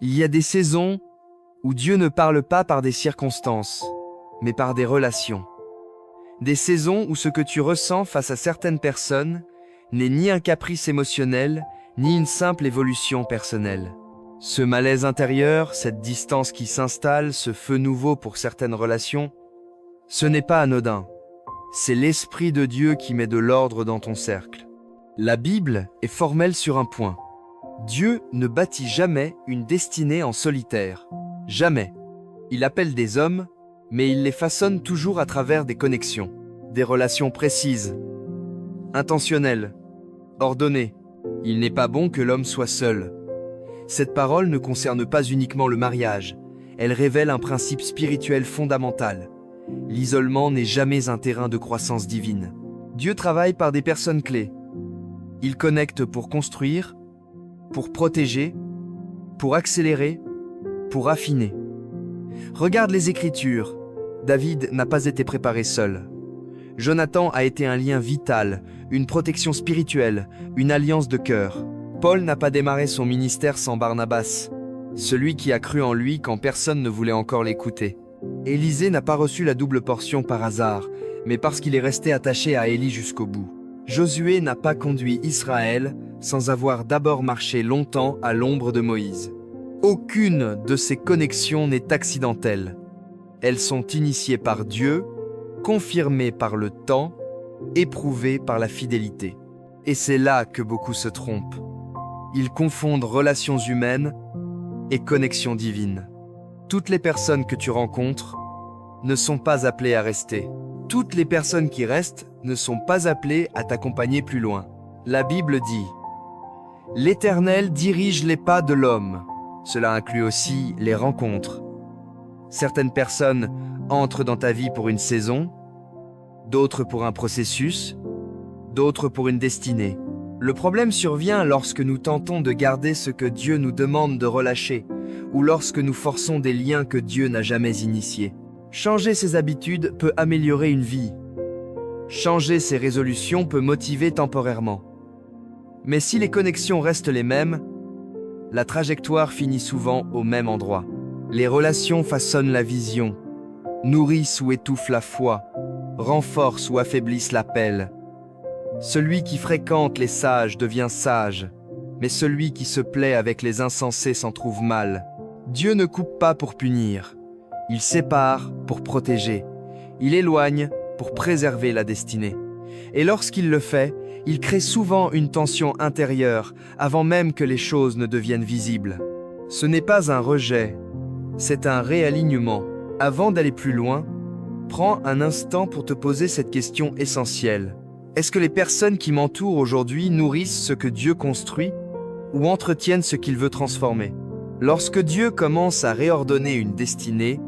Il y a des saisons où Dieu ne parle pas par des circonstances, mais par des relations. Des saisons où ce que tu ressens face à certaines personnes n'est ni un caprice émotionnel, ni une simple évolution personnelle. Ce malaise intérieur, cette distance qui s'installe, ce feu nouveau pour certaines relations, ce n'est pas anodin. C'est l'Esprit de Dieu qui met de l'ordre dans ton cercle. La Bible est formelle sur un point. Dieu ne bâtit jamais une destinée en solitaire. Jamais. Il appelle des hommes, mais il les façonne toujours à travers des connexions, des relations précises, intentionnelles, ordonnées. Il n'est pas bon que l'homme soit seul. Cette parole ne concerne pas uniquement le mariage. Elle révèle un principe spirituel fondamental. L'isolement n'est jamais un terrain de croissance divine. Dieu travaille par des personnes clés. Il connecte pour construire, pour protéger, pour accélérer, pour affiner. Regarde les Écritures. David n'a pas été préparé seul. Jonathan a été un lien vital, une protection spirituelle, une alliance de cœur. Paul n'a pas démarré son ministère sans Barnabas, celui qui a cru en lui quand personne ne voulait encore l'écouter. Élisée n'a pas reçu la double portion par hasard, mais parce qu'il est resté attaché à Élie jusqu'au bout. Josué n'a pas conduit Israël sans avoir d'abord marché longtemps à l'ombre de Moïse. Aucune de ces connexions n'est accidentelle. Elles sont initiées par Dieu, confirmées par le temps, éprouvées par la fidélité. Et c'est là que beaucoup se trompent. Ils confondent relations humaines et connexions divines. Toutes les personnes que tu rencontres ne sont pas appelées à rester. Toutes les personnes qui restent ne sont pas appelées à t'accompagner plus loin. La Bible dit « L'Éternel dirige les pas de l'homme ». Cela inclut aussi les rencontres. Certaines personnes entrent dans ta vie pour une saison, d'autres pour un processus, d'autres pour une destinée. Le problème survient lorsque nous tentons de garder ce que Dieu nous demande de relâcher, ou lorsque nous forçons des liens que Dieu n'a jamais initiés. Changer ses habitudes peut améliorer une vie. Changer ses résolutions peut motiver temporairement. Mais si les connexions restent les mêmes, la trajectoire finit souvent au même endroit. Les relations façonnent la vision, nourrissent ou étouffent la foi, renforcent ou affaiblissent l'appel. Celui qui fréquente les sages devient sage, mais celui qui se plaît avec les insensés s'en trouve mal. Dieu ne coupe pas pour punir, il sépare pour protéger, il éloigne pour préserver la destinée. Et lorsqu'il le fait, il crée souvent une tension intérieure avant même que les choses ne deviennent visibles. Ce n'est pas un rejet, c'est un réalignement. Avant d'aller plus loin, prends un instant pour te poser cette question essentielle. Est-ce que les personnes qui m'entourent aujourd'hui nourrissent ce que Dieu construit ou entretiennent ce qu'il veut transformer? Lorsque Dieu commence à réordonner une destinée,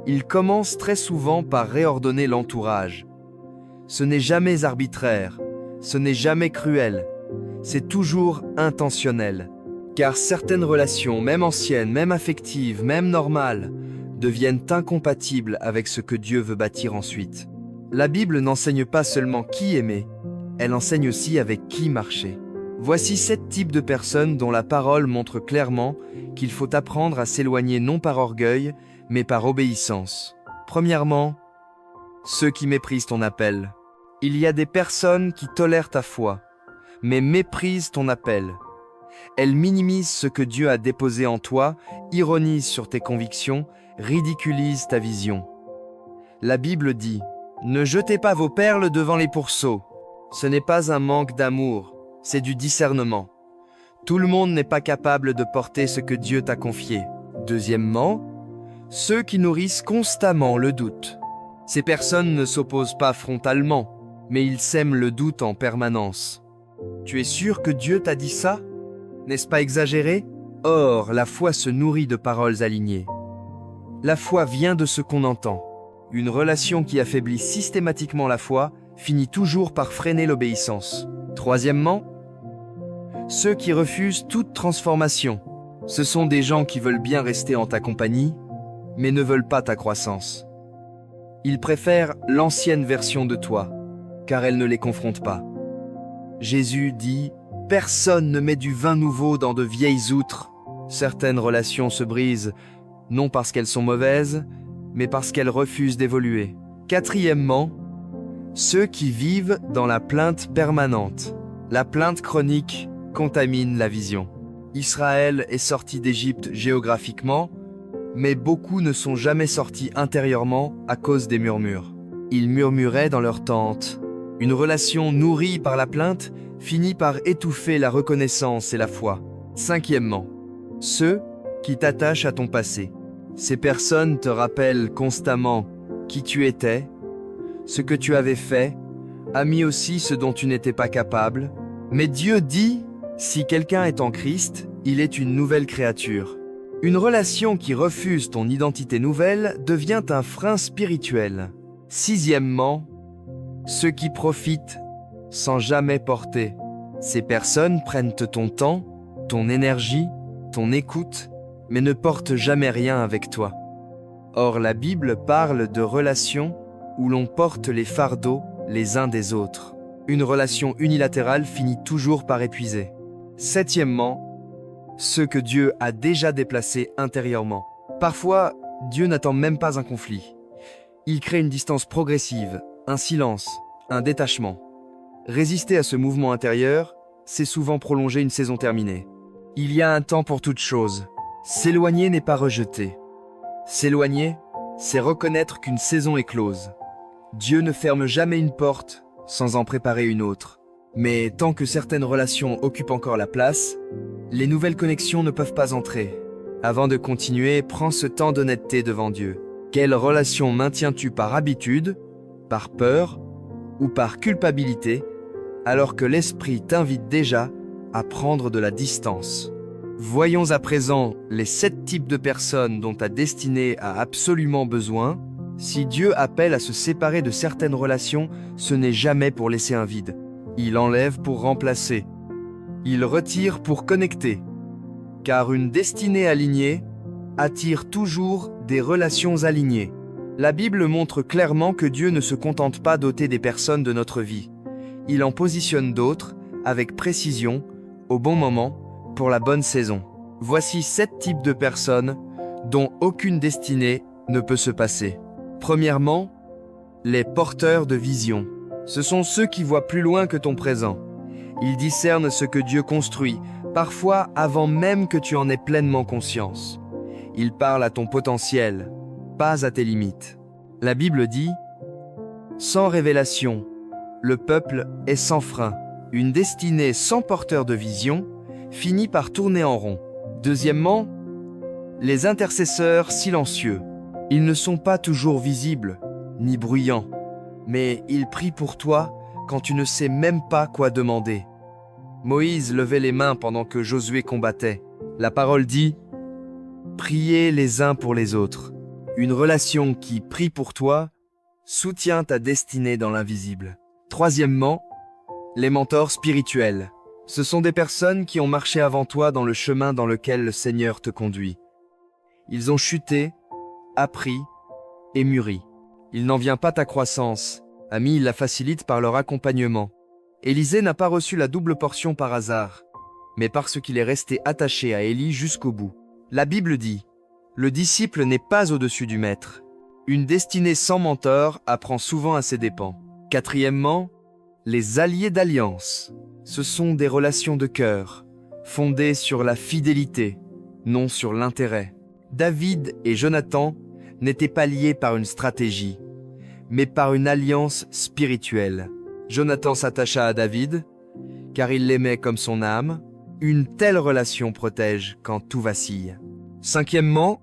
il commence très souvent par réordonner l'entourage. Ce n'est jamais arbitraire, ce n'est jamais cruel, c'est toujours intentionnel. Car certaines relations, même anciennes, même affectives, même normales, deviennent incompatibles avec ce que Dieu veut bâtir ensuite. La Bible n'enseigne pas seulement qui aimer, elle enseigne aussi avec qui marcher. Voici 7 types de personnes dont la parole montre clairement qu'il faut apprendre à s'éloigner non par orgueil, mais par obéissance. Premièrement, ceux qui méprisent ton appel. Il y a des personnes qui tolèrent ta foi, mais méprisent ton appel. Elles minimisent ce que Dieu a déposé en toi, ironisent sur tes convictions, ridiculisent ta vision. La Bible dit « Ne jetez pas vos perles devant les pourceaux ». Ce n'est pas un manque d'amour, c'est du discernement. Tout le monde n'est pas capable de porter ce que Dieu t'a confié. Deuxièmement, ceux qui nourrissent constamment le doute. Ces personnes ne s'opposent pas frontalement, mais ils sèment le doute en permanence. Tu es sûr que Dieu t'a dit ça? N'est-ce pas exagéré? Or, la foi se nourrit de paroles alignées. La foi vient de ce qu'on entend. Une relation qui affaiblit systématiquement la foi finit toujours par freiner l'obéissance. Troisièmement, ceux qui refusent toute transformation. Ce sont des gens qui veulent bien rester en ta compagnie, mais ne veulent pas ta croissance. Ils préfèrent l'ancienne version de toi, car elle ne les confronte pas. Jésus dit « Personne ne met du vin nouveau dans de vieilles outres. Certaines relations se brisent, non parce qu'elles sont mauvaises, mais parce qu'elles refusent d'évoluer. Quatrièmement, ceux qui vivent dans la plainte permanente. La plainte chronique contamine la vision. Israël est sorti d'Égypte géographiquement, mais beaucoup ne sont jamais sortis intérieurement à cause des murmures. Ils murmuraient dans leur tente. Une relation nourrie par la plainte finit par étouffer la reconnaissance et la foi. Cinquièmement, ceux qui t'attachent à ton passé. Ces personnes te rappellent constamment qui tu étais, ce que tu avais fait, amis aussi ce dont tu n'étais pas capable. Mais Dieu dit, si quelqu'un est en Christ, il est une nouvelle créature. Une relation qui refuse ton identité nouvelle devient un frein spirituel. Sixièmement, ceux qui profitent sans jamais porter. Ces personnes prennent ton temps, ton énergie, ton écoute, mais ne portent jamais rien avec toi. Or, la Bible parle de relations où l'on porte les fardeaux les uns des autres. Une relation unilatérale finit toujours par épuiser. Septièmement, ceux que Dieu a déjà déplacés intérieurement. Parfois, Dieu n'attend même pas un conflit. Il crée une distance progressive, un silence, un détachement. Résister à ce mouvement intérieur, c'est souvent prolonger une saison terminée. Il y a un temps pour toute chose. S'éloigner n'est pas rejeter. S'éloigner, c'est reconnaître qu'une saison est close. Dieu ne ferme jamais une porte sans en préparer une autre. Mais tant que certaines relations occupent encore la place, les nouvelles connexions ne peuvent pas entrer. Avant de continuer, prends ce temps d'honnêteté devant Dieu. Quelle relation maintiens-tu par habitude, par peur ou par culpabilité, alors que l'Esprit t'invite déjà à prendre de la distance? Voyons à présent les 7 types de personnes dont ta destinée a absolument besoin. Si Dieu appelle à se séparer de certaines relations, ce n'est jamais pour laisser un vide. Il enlève pour remplacer. Il retire pour connecter. Car une destinée alignée attire toujours des relations alignées. La Bible montre clairement que Dieu ne se contente pas d'ôter des personnes de notre vie. Il en positionne d'autres, avec précision, au bon moment, pour la bonne saison. Voici 7 types de personnes dont aucune destinée ne peut se passer. Premièrement, les porteurs de vision. Ce sont ceux qui voient plus loin que ton présent. Ils discernent ce que Dieu construit, parfois avant même que tu en aies pleinement conscience. Ils parlent à ton potentiel, pas à tes limites. La Bible dit « Sans révélation, le peuple est sans frein. Une destinée sans porteur de vision finit par tourner en rond. » Deuxièmement, les intercesseurs silencieux. Ils ne sont pas toujours visibles, ni bruyants, mais ils prient pour toi quand tu ne sais même pas quoi demander. Moïse levait les mains pendant que Josué combattait. La parole dit « Priez les uns pour les autres ». Une relation qui prie pour toi soutient ta destinée dans l'invisible. Troisièmement, les mentors spirituels. Ce sont des personnes qui ont marché avant toi dans le chemin dans lequel le Seigneur te conduit. Ils ont chuté, appris et mûri. Il n'en vient pas ta croissance. Amis, ils la facilitent par leur accompagnement. Élisée n'a pas reçu la double portion par hasard, mais parce qu'il est resté attaché à Élie jusqu'au bout. La Bible dit « Le disciple n'est pas au-dessus du maître ». Une destinée sans mentor apprend souvent à ses dépens. Quatrièmement, les alliés d'alliance. Ce sont des relations de cœur, fondées sur la fidélité, non sur l'intérêt. David et Jonathan n'étaient pas liés par une stratégie, mais par une alliance spirituelle. Jonathan s'attacha à David, car il l'aimait comme son âme. Une telle relation protège quand tout vacille. Cinquièmement,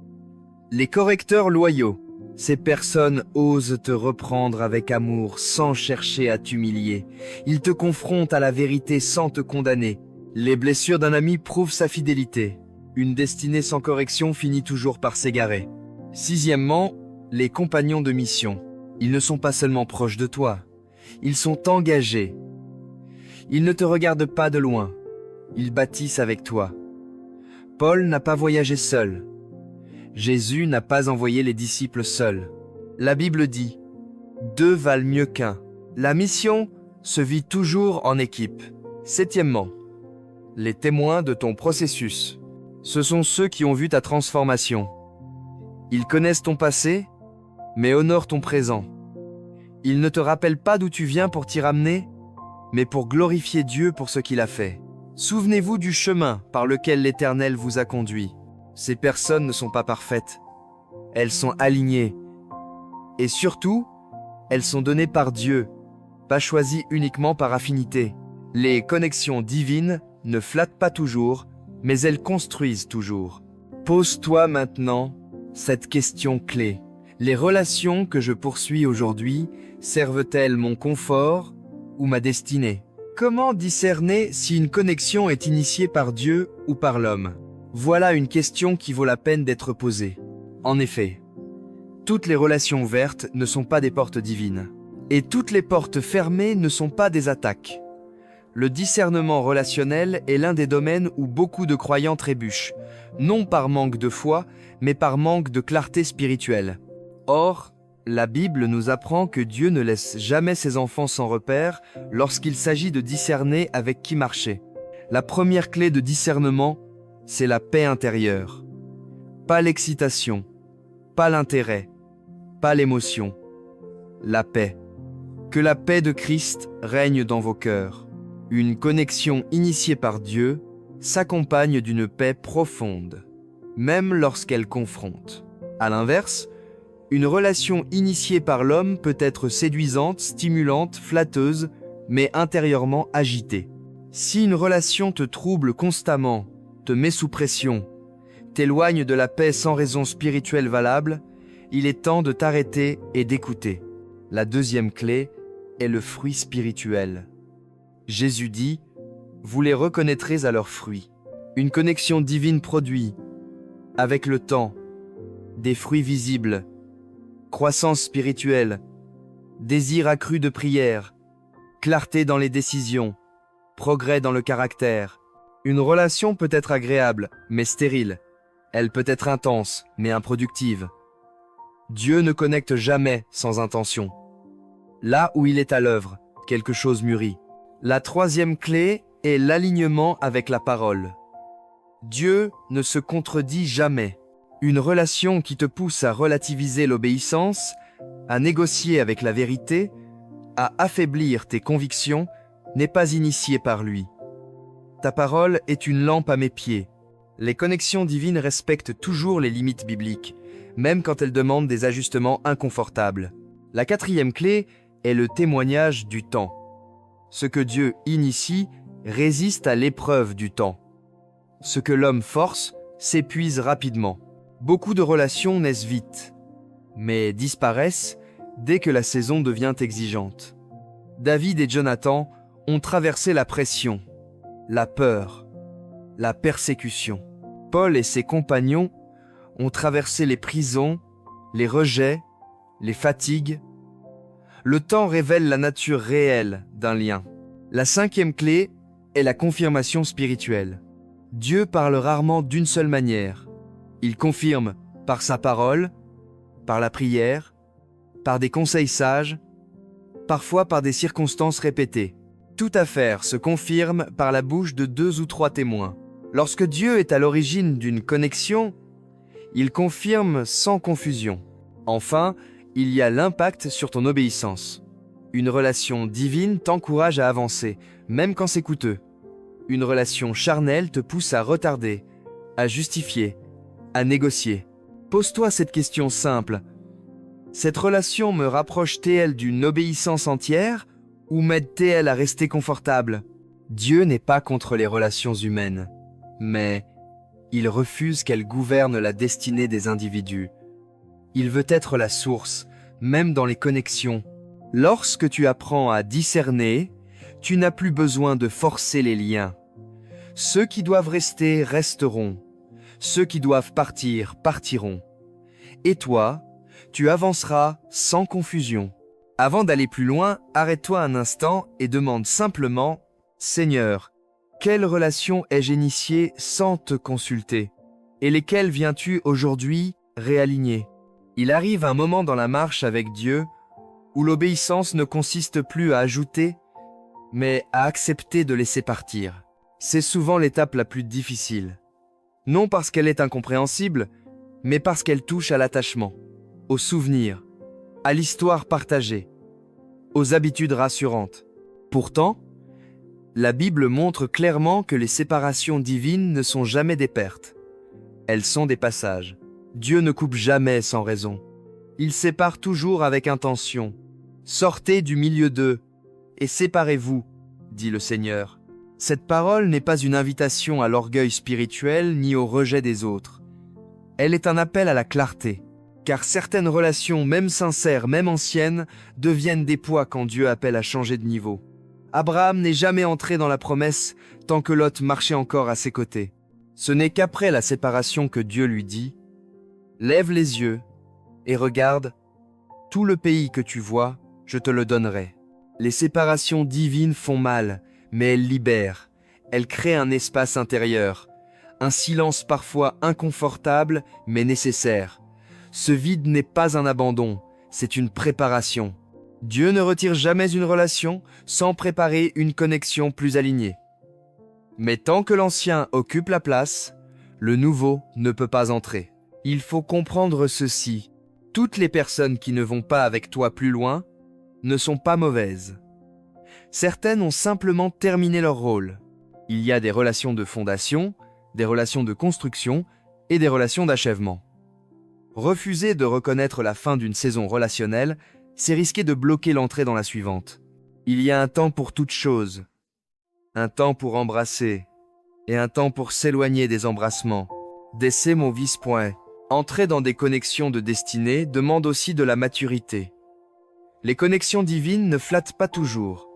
les correcteurs loyaux. Ces personnes osent te reprendre avec amour sans chercher à t'humilier. Ils te confrontent à la vérité sans te condamner. Les blessures d'un ami prouvent sa fidélité. Une destinée sans correction finit toujours par s'égarer. Sixièmement, les compagnons de mission. Ils ne sont pas seulement proches de toi, ils sont engagés. Ils ne te regardent pas de loin, ils bâtissent avec toi. Paul n'a pas voyagé seul. Jésus n'a pas envoyé les disciples seuls. La Bible dit « 2 valent mieux qu'1 ». La mission se vit toujours en équipe. Septièmement, les témoins de ton processus. Ce sont ceux qui ont vu ta transformation. Ils connaissent ton passé, mais honorent ton présent. Ils ne te rappellent pas d'où tu viens pour t'y ramener, mais pour glorifier Dieu pour ce qu'il a fait. Souvenez-vous du chemin par lequel l'Éternel vous a conduit. Ces personnes ne sont pas parfaites. Elles sont alignées. Et surtout, elles sont données par Dieu, pas choisies uniquement par affinité. Les connexions divines ne flattent pas toujours, mais elles construisent toujours. Pose-toi maintenant cette question clé. Les relations que je poursuis aujourd'hui servent-elles mon confort ou ma destinée? Comment discerner si une connexion est initiée par Dieu ou par l'homme? Voilà une question qui vaut la peine d'être posée. En effet, toutes les relations ouvertes ne sont pas des portes divines. Et toutes les portes fermées ne sont pas des attaques. Le discernement relationnel est l'un des domaines où beaucoup de croyants trébuchent, non par manque de foi, mais par manque de clarté spirituelle. Or, la Bible nous apprend que Dieu ne laisse jamais ses enfants sans repère lorsqu'il s'agit de discerner avec qui marcher. La première clé de discernement, c'est la paix intérieure. Pas l'excitation, pas l'intérêt, pas l'émotion. La paix. Que la paix de Christ règne dans vos cœurs. Une connexion initiée par Dieu s'accompagne d'une paix profonde, même lorsqu'elle confronte. À l'inverse, une relation initiée par l'homme peut être séduisante, stimulante, flatteuse, mais intérieurement agitée. Si une relation te trouble constamment, te met sous pression, t'éloigne de la paix sans raison spirituelle valable, il est temps de t'arrêter et d'écouter. La deuxième clé est le fruit spirituel. Jésus dit « Vous les reconnaîtrez à leurs fruits ». Une connexion divine produit, avec le temps, des fruits visibles, croissance spirituelle, désir accru de prière, clarté dans les décisions, progrès dans le caractère. Une relation peut être agréable, mais stérile. Elle peut être intense, mais improductive. Dieu ne connecte jamais sans intention. Là où il est à l'œuvre, quelque chose mûrit. La troisième clé est l'alignement avec la parole. Dieu ne se contredit jamais. Une relation qui te pousse à relativiser l'obéissance, à négocier avec la vérité, à affaiblir tes convictions, n'est pas initiée par lui. Ta parole est une lampe à mes pieds. Les connexions divines respectent toujours les limites bibliques, même quand elles demandent des ajustements inconfortables. La quatrième clé est le témoignage du temps. Ce que Dieu initie résiste à l'épreuve du temps. Ce que l'homme force s'épuise rapidement. Beaucoup de relations naissent vite, mais disparaissent dès que la saison devient exigeante. David et Jonathan ont traversé la pression, la peur, la persécution. Paul et ses compagnons ont traversé les prisons, les rejets, les fatigues. Le temps révèle la nature réelle d'un lien. La cinquième clé est la confirmation spirituelle. Dieu parle rarement d'une seule manière. Il confirme par sa parole, par la prière, par des conseils sages, parfois par des circonstances répétées. Toute affaire se confirme par la bouche de 2 ou 3 témoins. Lorsque Dieu est à l'origine d'une connexion, il confirme sans confusion. Enfin, il y a l'impact sur ton obéissance. Une relation divine t'encourage à avancer, même quand c'est coûteux. Une relation charnelle te pousse à retarder, à justifier, à négocier. Pose-toi cette question simple. Cette relation me rapproche-t-elle d'une obéissance entière ou m'aide-t-elle à rester confortable? Dieu n'est pas contre les relations humaines, mais il refuse qu'elles gouvernent la destinée des individus. Il veut être la source, même dans les connexions. Lorsque tu apprends à discerner, tu n'as plus besoin de forcer les liens. Ceux qui doivent rester resteront. Ceux qui doivent partir partiront. Et toi, tu avanceras sans confusion. Avant d'aller plus loin, arrête-toi un instant et demande simplement « Seigneur, quelle relation ai-je initiée sans te consulter? Et lesquelles viens-tu aujourd'hui réaligner ?» Il arrive un moment dans la marche avec Dieu où l'obéissance ne consiste plus à ajouter, mais à accepter de laisser partir. C'est souvent l'étape la plus difficile. Non parce qu'elle est incompréhensible, mais parce qu'elle touche à l'attachement, aux souvenirs, à l'histoire partagée, aux habitudes rassurantes. Pourtant, la Bible montre clairement que les séparations divines ne sont jamais des pertes. Elles sont des passages. Dieu ne coupe jamais sans raison. Il sépare toujours avec intention. Sortez du milieu d'eux et séparez-vous, dit le Seigneur. Cette parole n'est pas une invitation à l'orgueil spirituel ni au rejet des autres. Elle est un appel à la clarté, car certaines relations, même sincères, même anciennes, deviennent des poids quand Dieu appelle à changer de niveau. Abraham n'est jamais entré dans la promesse tant que Lot marchait encore à ses côtés. Ce n'est qu'après la séparation que Dieu lui dit « Lève les yeux et regarde, tout le pays que tu vois, je te le donnerai. » Les séparations divines font mal, mais elles libèrent. Elles créent un espace intérieur, un silence parfois inconfortable, mais nécessaire. Ce vide n'est pas un abandon, c'est une préparation. Dieu ne retire jamais une relation sans préparer une connexion plus alignée. Mais tant que l'ancien occupe la place, le nouveau ne peut pas entrer. Il faut comprendre ceci. Toutes les personnes qui ne vont pas avec toi plus loin ne sont pas mauvaises. Certaines ont simplement terminé leur rôle. Il y a des relations de fondation, des relations de construction et des relations d'achèvement. Refuser de reconnaître la fin d'une saison relationnelle, c'est risquer de bloquer l'entrée dans la suivante. Il y a un temps pour toute chose, un temps pour embrasser et un temps pour s'éloigner des embrassements. D'essayer mon vice-point. Entrer dans des connexions de destinée demande aussi de la maturité. Les connexions divines ne flattent pas toujours.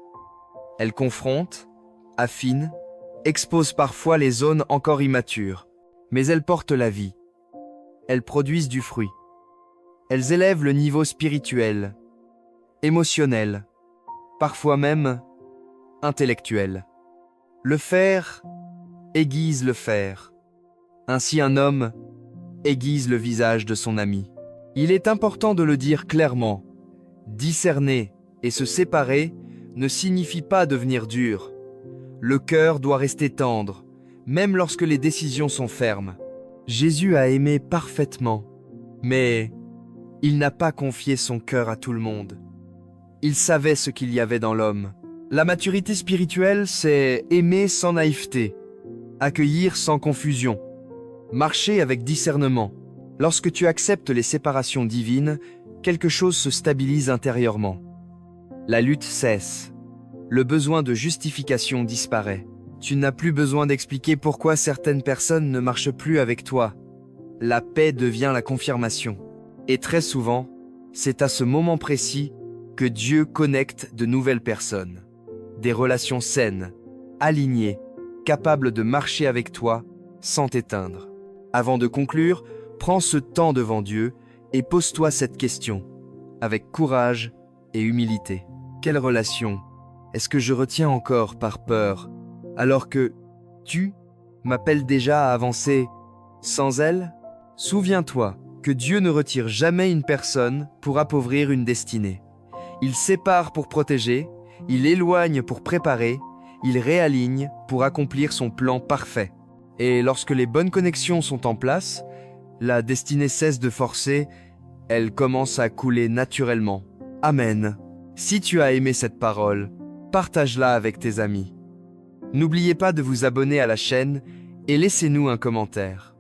Elles confrontent, affinent, exposent parfois les zones encore immatures, mais elles portent la vie. Elles produisent du fruit. Elles élèvent le niveau spirituel, émotionnel, parfois même intellectuel. Le faire aiguise le fer. Ainsi un homme aiguise le visage de son ami. Il est important de le dire clairement. Discerner et se séparer ne signifie pas devenir dur. Le cœur doit rester tendre, même lorsque les décisions sont fermes. Jésus a aimé parfaitement, mais il n'a pas confié son cœur à tout le monde. Il savait ce qu'il y avait dans l'homme. La maturité spirituelle, c'est aimer sans naïveté, accueillir sans confusion, marcher avec discernement. Lorsque tu acceptes les séparations divines, quelque chose se stabilise intérieurement. La lutte cesse. Le besoin de justification disparaît. Tu n'as plus besoin d'expliquer pourquoi certaines personnes ne marchent plus avec toi. La paix devient la confirmation. Et très souvent, c'est à ce moment précis que Dieu connecte de nouvelles personnes. Des relations saines, alignées, capables de marcher avec toi sans t'éteindre. Avant de conclure, prends ce temps devant Dieu et pose-toi cette question, avec courage et humilité. Quelle relation est-ce que je retiens encore par peur, alors que tu m'appelles déjà à avancer sans elle? Souviens-toi que Dieu ne retire jamais une personne pour appauvrir une destinée. Il sépare pour protéger, il éloigne pour préparer, il réaligne pour accomplir son plan parfait. Et lorsque les bonnes connexions sont en place, la destinée cesse de forcer, elle commence à couler naturellement. Amen. Si tu as aimé cette parole, partage-la avec tes amis. N'oubliez pas de vous abonner à la chaîne et laissez-nous un commentaire.